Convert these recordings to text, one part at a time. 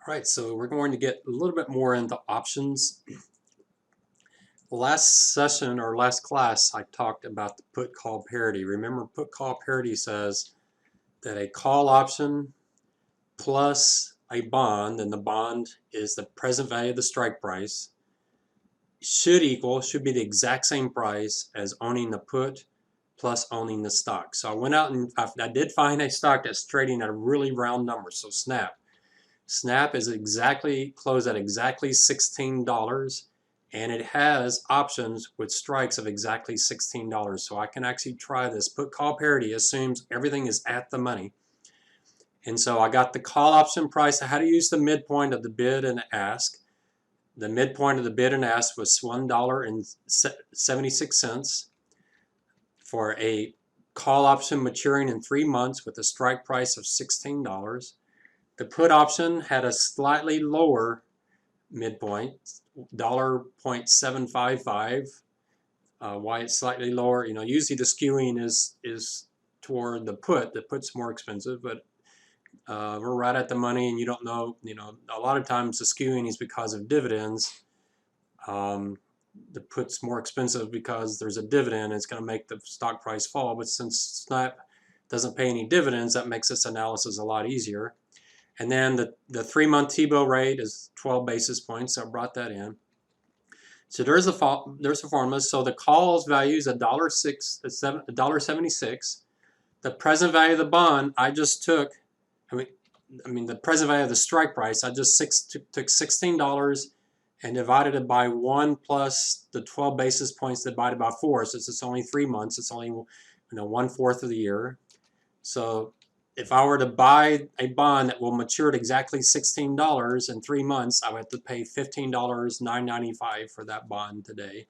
All right, so we're going to get a little bit more into options. Last session or last class, I talked about the put call parity. Remember, put call parity says that a call option plus a bond, and the bond is the present value of the strike price, should be the exact same price as owning the put plus owning the stock. So I went out and I did find a stock that's trading at a really round number, so Snap. Snap is exactly closed at exactly $16, and it has options with strikes of exactly $16. So I can actually try this. Put call parity assumes everything is at the money. And so I got the call option price. I had to use the midpoint of the bid and ask. The midpoint of the bid and ask was $1.76 for a call option maturing in 3 months with a strike price of $16. The put option had a slightly lower midpoint, $0.755. Why it's slightly lower? Usually the skewing is toward the put. The put's more expensive, but we're right at the money, and you don't know. A lot of times the skewing is because of dividends. The put's more expensive because there's a dividend. It's going to make the stock price fall. But since Snap doesn't pay any dividends, that makes this analysis a lot easier. And then the 3-month T-bill rate is 12 basis points, so I brought that in. So there's a formula. So the call's value is $1.76. The present value of the bond, I just took, the present value of the strike price, I just took $16 and divided it by 1 plus the 12 basis points divided by 4. Since it's only 3 months, it's only 1/4 of the year. So if I were to buy a bond that will mature at exactly $16 in 3 months, I would have to pay $15.995 for that bond today.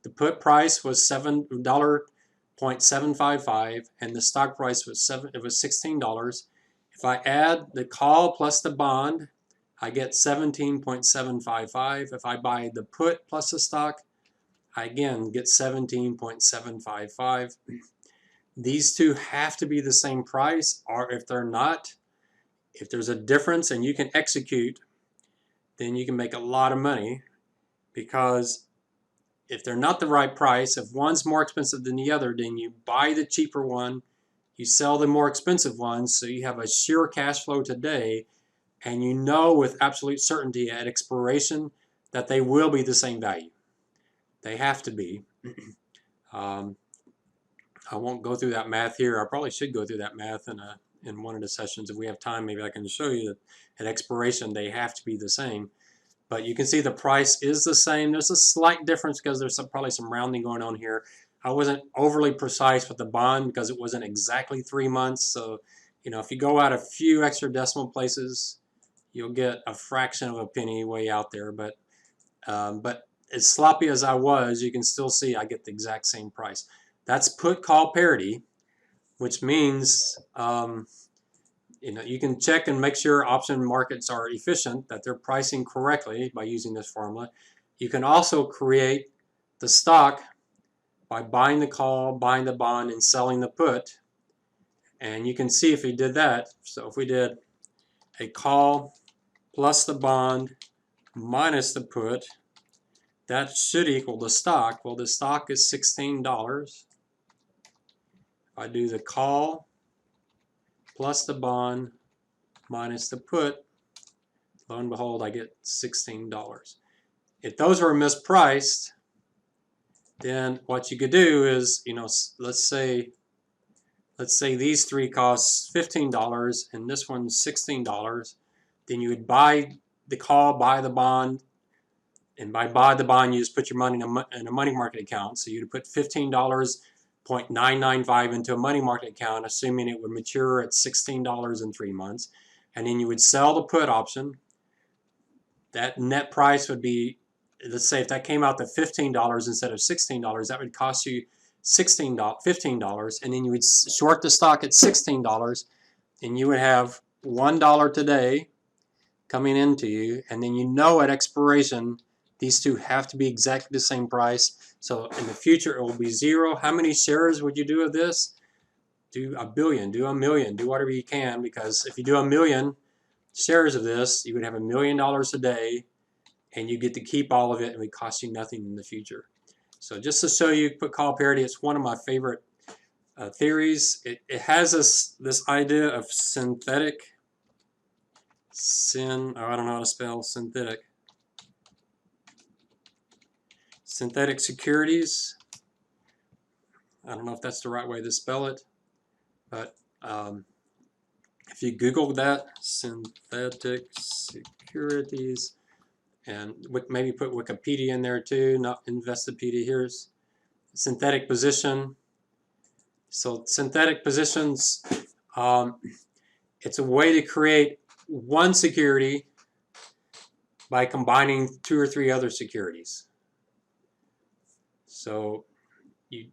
The put price was $7.755, and the stock price was $16. If I add the call plus the bond, I get 17.755. If I buy the put plus the stock, I again get 17.755. These two have to be the same price, or if they're not, if there's a difference and you can execute, then you can make a lot of money, because if they're not the right price, if one's more expensive than the other, then you buy the cheaper one, you sell the more expensive one, so you have a sure cash flow today, and you know with absolute certainty at expiration that they will be the same value. They have to be. I won't go through that math here. I probably should go through that math in one of the sessions. If we have time, maybe I can show you that at expiration they have to be the same. But you can see the price is the same. There's a slight difference because there's probably some rounding going on here. I wasn't overly precise with the bond because it wasn't exactly 3 months. So, if you go out a few extra decimal places, you'll get a fraction of a penny way out there. But as sloppy as I was, you can still see I get the exact same price. That's put call parity, which means you can check and make sure option markets are efficient, that they're pricing correctly by using this formula. You can also create the stock by buying the call, buying the bond, and selling the put. And you can see if we did that. So if we did a call plus the bond minus the put, that should equal the stock. Well, the stock is $16. If I do the call plus the bond minus the put, lo and behold, I get $16. If those were mispriced, then what you could do is, let's say these three cost $15 and this one's $16, then you would buy the call, buy the bond, and by buy the bond, you just put your money in a money market account. So you'd put $15.995 into a money market account, assuming it would mature at $16 in 3 months. And then you would sell the put option. That net price would be, let's say if that came out to $15 instead of $16, that would cost you $15. And then you would short the stock at $16, and you would have $1 today coming into you. And then at expiration, these two have to be exactly the same price. So in the future, it will be 0. How many shares would you do of this? Do a billion, do a million, do whatever you can, because if you do a million, shares of this, you would have $1 million a day, and you get to keep all of it, and it would cost you nothing in the future. So just to show you put call parity, it's one of my favorite theories. It has this idea of synthetic, I don't know how to spell synthetic securities. I don't know if that's the right way to spell it, but if you Google that, synthetic securities, and maybe put Wikipedia in there too, not Investopedia. Here's synthetic position. So synthetic positions, it's a way to create one security by combining 2 or 3 other securities. So and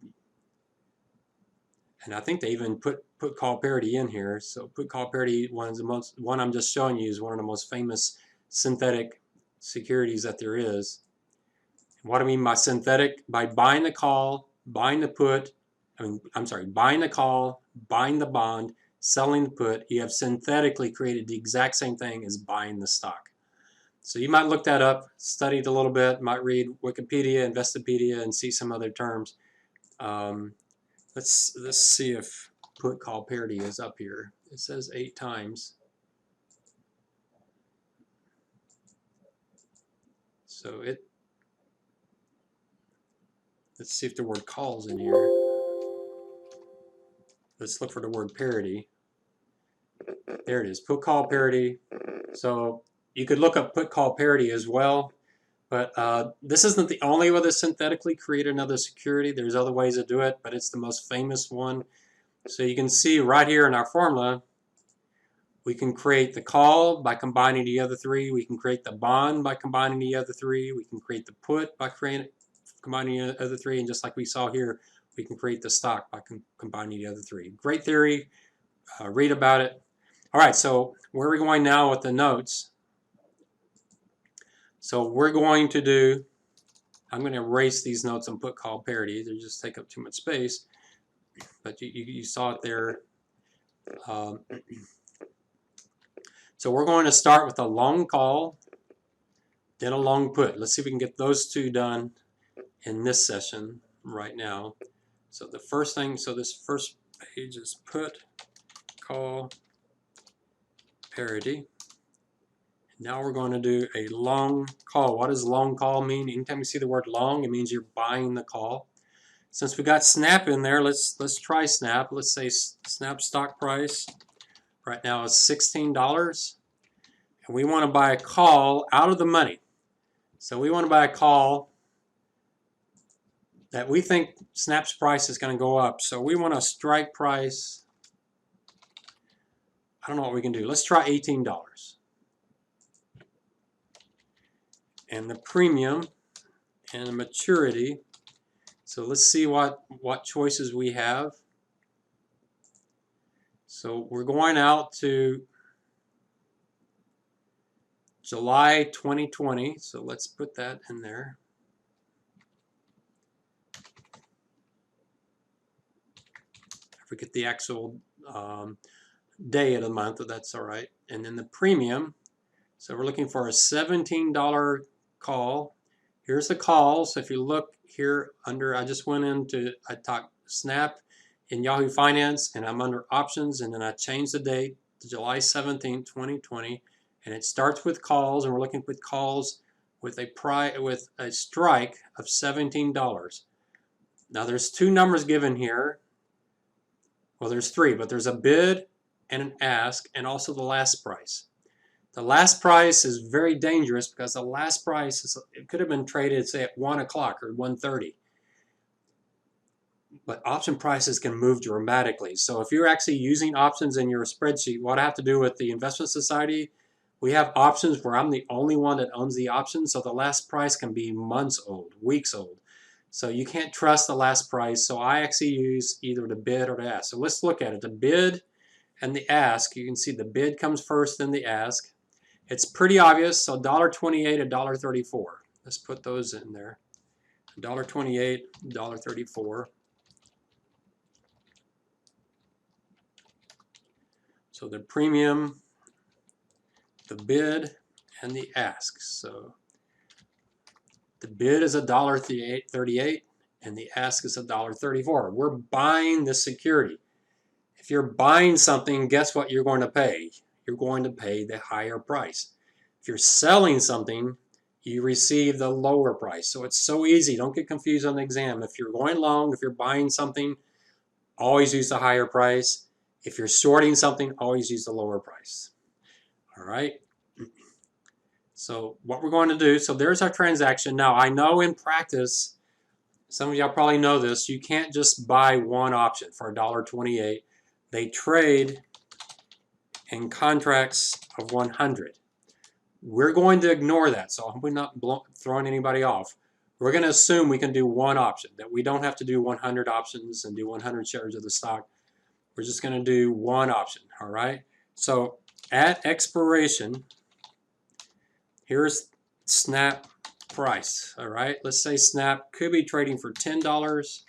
I think they even put call parity in here. So put call parity, one I'm just showing you is one of the most famous synthetic securities that there is. And what I mean by synthetic, by buying the call, buying the put, buying the call, buying the bond, selling the put, you have synthetically created the exact same thing as buying the stock. So you might look that up, study it a little bit, might read Wikipedia, Investopedia, and see some other terms. Let's see if put call parity is up here. It says 8 times. So let's see if the word calls in here. Let's look for the word parity. There it is, put call parity. So you could look up put call parity as well, but this isn't the only way to synthetically create another security. There's other ways to do it, but it's the most famous one. So you can see right here in our formula, we can create the call by combining the other 3. We can create the bond by combining the other 3. We can create the put by combining the other 3. And just like we saw here, we can create the stock by combining the other 3. Great theory. Read about it. All right, so where are we going now with the notes? So we're going to do, I'm going to erase these notes and put call parity. They just take up too much space. But you saw it there. So we're going to start with a long call, then a long put. Let's see if we can get those 2 done in this session right now. So the first thing, so this first page is put call parity. Now we're going to do a long call. What does long call mean? Anytime you see the word long, it means you're buying the call. Since we got Snap in there, let's try Snap. Let's say Snap stock price right now is $16. And we want to buy a call out of the money. So we want to buy a call that we think Snap's price is going to go up. So we want a strike price. I don't know what we can do. Let's try $18. And the premium and the maturity. So let's see what choices we have. So we're going out to July 2020. So let's put that in there. I forget the actual day of the month, but that's all right. And then the premium. So we're looking for a $17 call. Here's the call. So if you look here under, I just went into, I talked Snap in Yahoo Finance, and I'm under options, and then I changed the date to July 17, 2020, and it starts with calls, and we're looking with calls with a strike of $17. Now there's 2 numbers given here. Well, there's 3, but there's a bid and an ask, and also the last price. The last price is very dangerous because the last price it could have been traded, say, at 1 o'clock or 1:30. But option prices can move dramatically. So if you're actually using options in your spreadsheet, what I have to do with the investment society, we have options where I'm the only one that owns the option. So the last price can be months old, weeks old. So you can't trust the last price. So I actually use either the bid or the ask. So let's look at it. The bid and the ask. You can see the bid comes first, then the ask. It's pretty obvious. So $1.28, $1.34. Let's put those in there. $1.28, $1.34. So the premium the bid and the ask. So the bid is $1.38 and the ask is $1.34. We're buying the security. If you're buying something, guess what you're going to pay? You're going to pay the higher price. If you're selling something, you receive the lower price. So it's so easy. Don't get confused on the exam. If you're going long, if you're buying something, always use the higher price. If you're shorting something, always use the lower price. All right. So what we're going to do, so there's our transaction. Now I know in practice, some of y'all probably know this, you can't just buy one option for $1.28. They trade in contracts of 100. We're going to ignore that, so we're not throwing anybody off. We're going to assume we can do one option, that we don't have to do 100 options and do 100 shares of the stock. We're just going to do one option, all right? So at expiration, here's snap price, all right? Let's say snap could be trading for $10.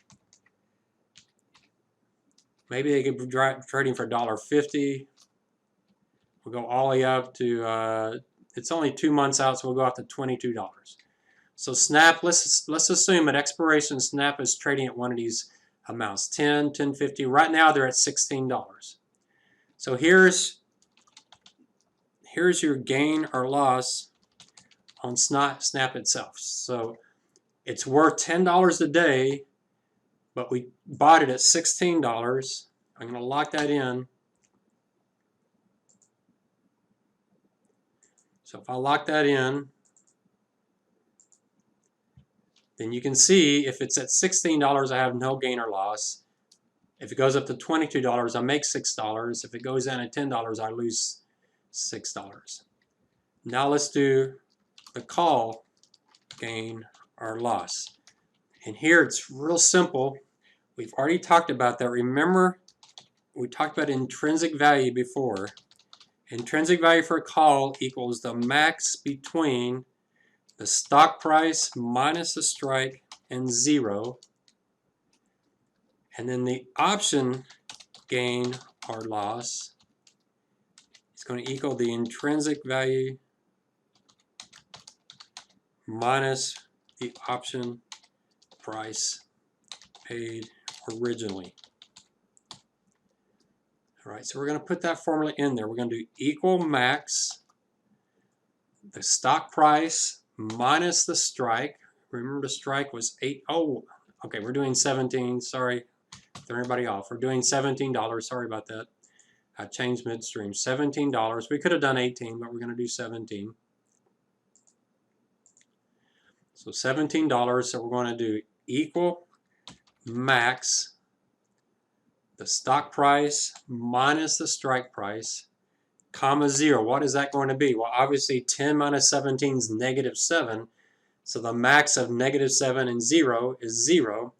Maybe they could be trading for $1.50. We'll go all the way up to, it's only 2 months out, so we'll go up to $22. So snap, let's assume at expiration, snap is trading at one of these amounts, 10, 10.50. Right now they're at $16. So here's your gain or loss on snap itself. So it's worth $10 a day, but we bought it at $16. I'm going to lock that in. So if I lock that in, then you can see if it's at $16, I have no gain or loss. If it goes up to $22, I make $6. If it goes down at $10, I lose $6. Now let's do the call gain or loss. And here it's real simple. We've already talked about that. Remember, we talked about intrinsic value before. Intrinsic value for a call equals the max between the stock price minus the strike and 0. And then the option gain or loss is going to equal the intrinsic value minus the option price paid originally. All right, so we're going to put that formula in there. We're going to do equal max the stock price minus the strike. Remember the strike was 8. Oh, okay, we're doing 17. Sorry, throw everybody off. We're doing $17. Sorry about that. I changed midstream. $17. We could have done 18, but we're going to do 17. So $17. So we're going to do equal max the stock price minus the strike price, comma 0. What is that going to be? Well, obviously 10 minus 17 is -7. So the max of -7 and 0 is 0.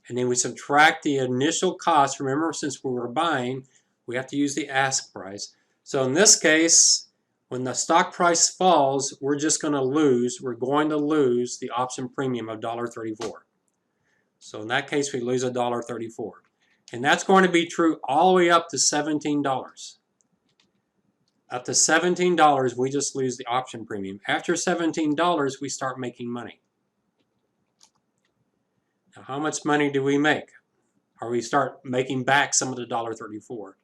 And then we subtract the initial cost. Remember, since we were buying, we have to use the ask price. So in this case, when the stock price falls, we're just going to lose. We're going to lose the option premium of $1.34. So in that case, we lose $1.34. And that's going to be true all the way up to $17. Up to $17, we just lose the option premium. After $17, we start making money. Now, how much money do we make? Or we start making back some of the $1.34.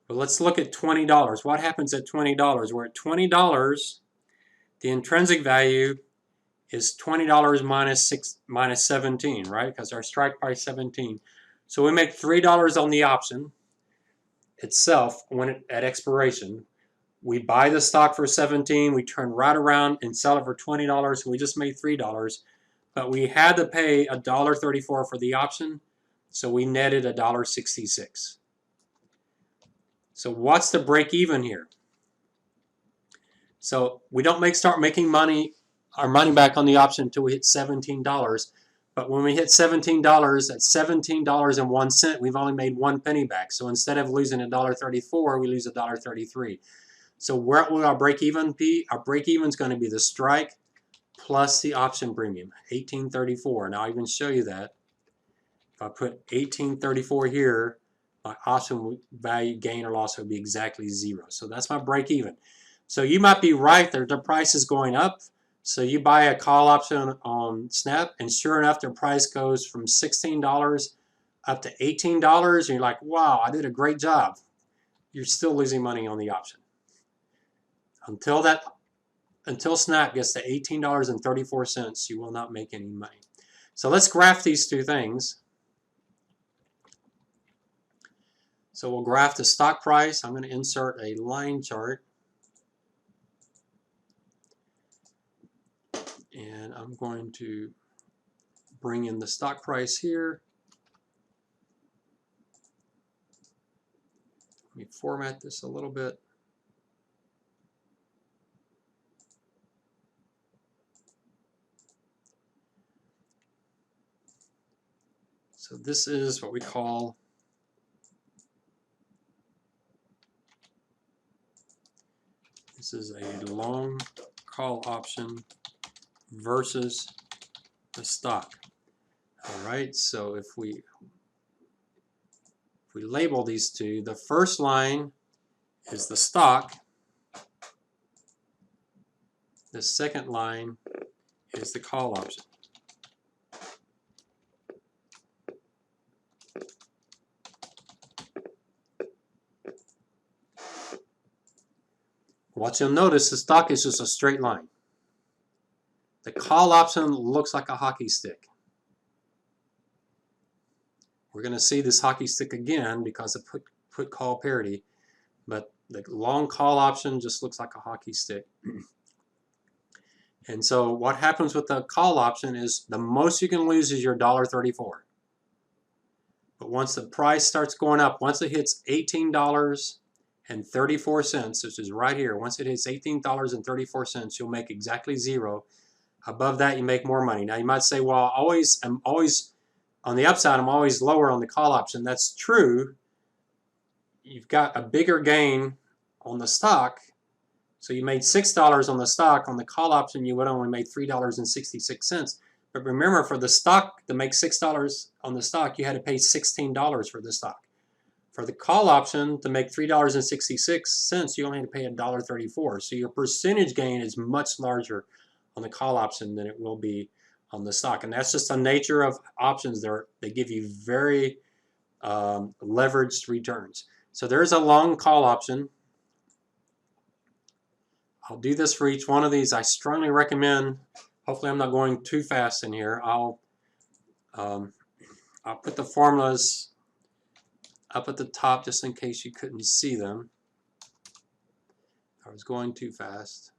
Well, let's look at $20. What happens at $20? We're at $20. The intrinsic value is $20 minus 17, right? Because our strike price is 17. So we make $3 on the option itself at expiration. We buy the stock for 17, we turn right around and sell it for $20, so we just made $3. But we had to pay $1.34 for the option, so we netted $1.66. So what's the break even here? So we don't start making our money back on the option until we hit $17. But when we hit $17, at $17.01, we've only made 1 penny back. So instead of losing $1.34, we lose $1.33. So where will our break even be? Our break even is going to be the strike plus the option premium, $18.34. And I'll even show you that. If I put $18.34 here, my option value gain or loss would be exactly 0. So that's my break even. So you might be right that the price is going up. So you buy a call option on Snap, and sure enough, the price goes from $16 up to $18, and you're like, wow, I did a great job. You're still losing money on the option. Until Snap gets to $18.34, you will not make any money. So let's graph these two things. So we'll graph the stock price. I'm going to insert a line chart. And I'm going to bring in the stock price here. Let me format this a little bit. So this is what we call a long call option versus the stock. All right, so if we label these two, the first line is the stock. The second line is the call option. What you'll notice, the stock is just a straight line. The call option looks like a hockey stick. We're going to see this hockey stick again because of put call parity, but the long call option just looks like a hockey stick. And so what happens with the call option is the most you can lose is your $1.34. But once the price starts going up, once it hits $18.34, which is right here, once it hits $18.34, you'll make exactly zero. Above that, you make more money. Now you might say, well, I'm always on the upside, I'm always lower on the call option. That's true. You've got a bigger gain on the stock. So you made $6 on the stock. On the call option, you would only make $3.66. But remember, for the stock to make $6 on the stock, you had to pay $16 for the stock. For the call option to make $3.66, you only had to pay $1.34. So your percentage gain is much larger on the call option than it will be on the stock. And that's just the nature of options. They give you very leveraged returns. So there's a long call option. I'll do this for each one of these. I strongly recommend, hopefully I'm not going too fast in here, I'll put the formulas up at the top just in case you couldn't see them. I was going too fast.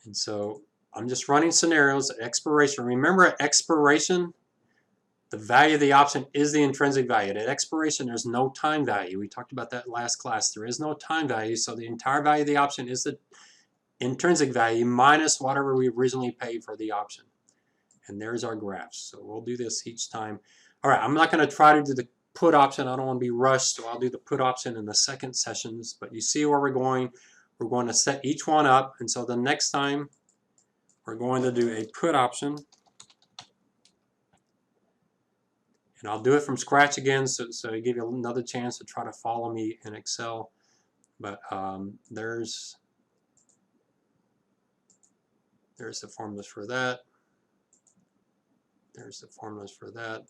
And so I'm just running scenarios at expiration. Remember, at expiration, the value of the option is the intrinsic value. At expiration, there's no time value. We talked about that last class. There is no time value, so the entire value of the option is the intrinsic value minus whatever we originally paid for the option. And there's our graphs. So we'll do this each time. All right, I'm not going to try to do the put option. I don't want to be rushed, so I'll do the put option in the second sessions. But you see where we're going. We're going to set each one up. And so the next time, we're going to do a put option. And I'll do it from scratch again, so I give you another chance to try to follow me in Excel. But there's the formulas for that. There's the formulas for that.